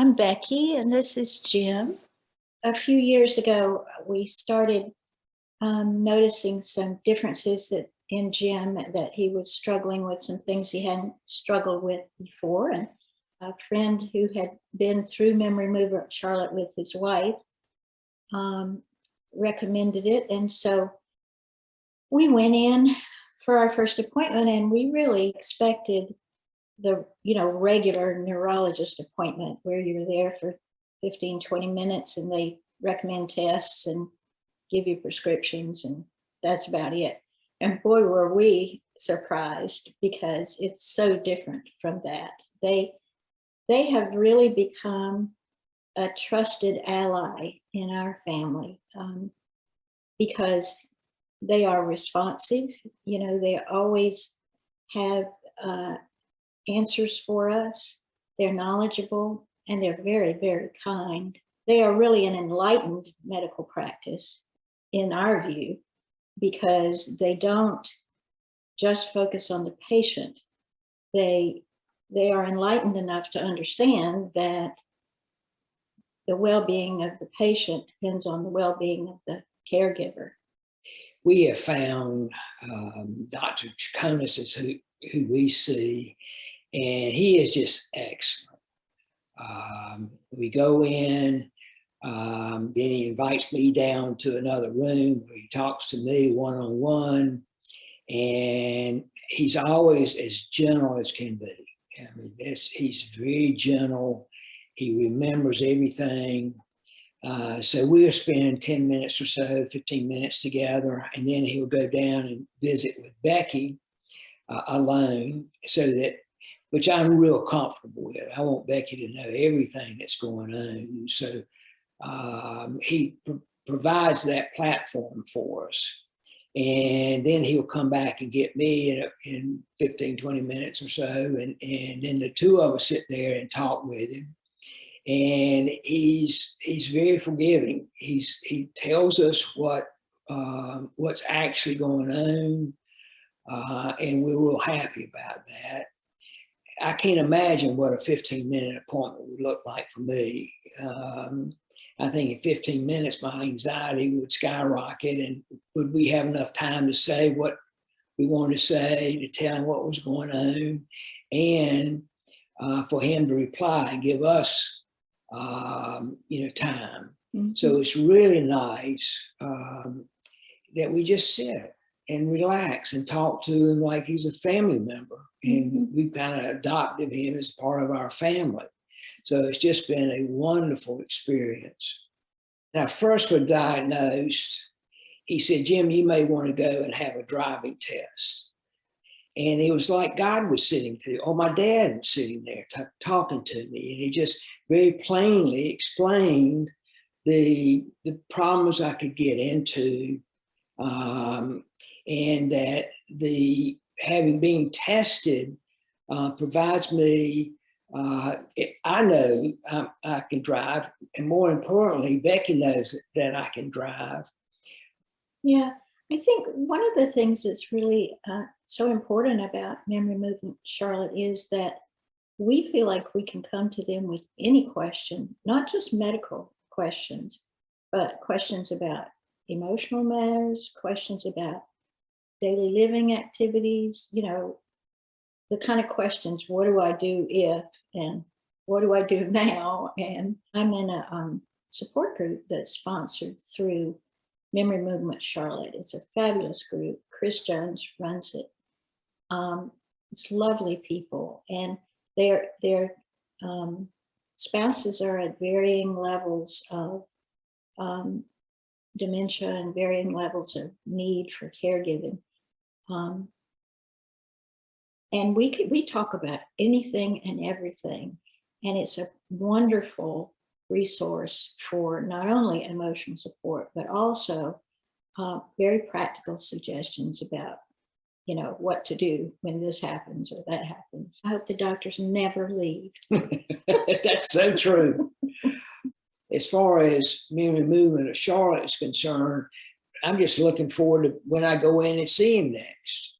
I'm Becky, and this is Jim. A few years ago, we started noticing some differences in Jim, that he was struggling with some things he hadn't struggled with before. And a friend who had been through memory movement, Charlotte, with his wife, recommended it. And so we went in for our first appointment, and we really expected the regular neurologist appointment where you're there for 15, 20 minutes and they recommend tests and give you prescriptions, and that's about it. And boy, were we surprised, because it's so different from that. They have really become a trusted ally in our family, because they are responsive. They always have answers for us. They're knowledgeable, and they're very, very kind. They are really an enlightened medical practice in our view, because they don't just focus on the patient. They are enlightened enough to understand that the well-being of the patient depends on the well-being of the caregiver. We have found Dr. Chaconis is who we see, and he is just excellent. We go in, then he invites me down to another room where he talks to me one-on-one, and he's always as gentle as can be. I mean, he's very gentle. He remembers everything. So we'll spend 10 minutes or so, 15 minutes together, and then he'll go down and visit with Becky alone, which I'm real comfortable with. I want Becky to know everything that's going on. So he provides that platform for us. And then he'll come back and get me in 15, 20 minutes or so. And then the two of us sit there and talk with him. And he's very forgiving. He tells us what's actually going on. And we're real happy about that. I can't imagine what a 15-minute appointment would look like for me. I think in 15 minutes, my anxiety would skyrocket, and would we have enough time to say what we wanted to say, to tell him what was going on, and for him to reply and give us, time. Mm-hmm. So it's really nice that we just sit and relax and talk to him like he's a family member. And we kind of adopted him as part of our family. So it's just been a wonderful experience. When I first was diagnosed, he said, "Jim, you may want to go and have a driving test." And it was like God was sitting there, or my dad was sitting there talking to me. And he just very plainly explained the problems I could get into, and that having been tested provides me, I know I can drive, and more importantly, Becky knows that I can drive. Yeah, I think one of the things that's really so important about Memory Movement Charlotte is that we feel like we can come to them with any question, not just medical questions, but questions about emotional matters, questions about daily living activities, the kind of questions: what do I do if, and what do I do now? And I'm in a support group that's sponsored through Memory Movement Charlotte. It's a fabulous group. Chris Jones runs it. It's lovely people, and their spouses are at varying levels of dementia and varying levels of need for caregiving. And we talk about anything and everything. And it's a wonderful resource for not only emotional support, but also very practical suggestions about, what to do when this happens or that happens. I hope the doctors never leave. That's so true. As far as Memory Movement of Charlotte is concerned, I'm just looking forward to when I go in and see him next.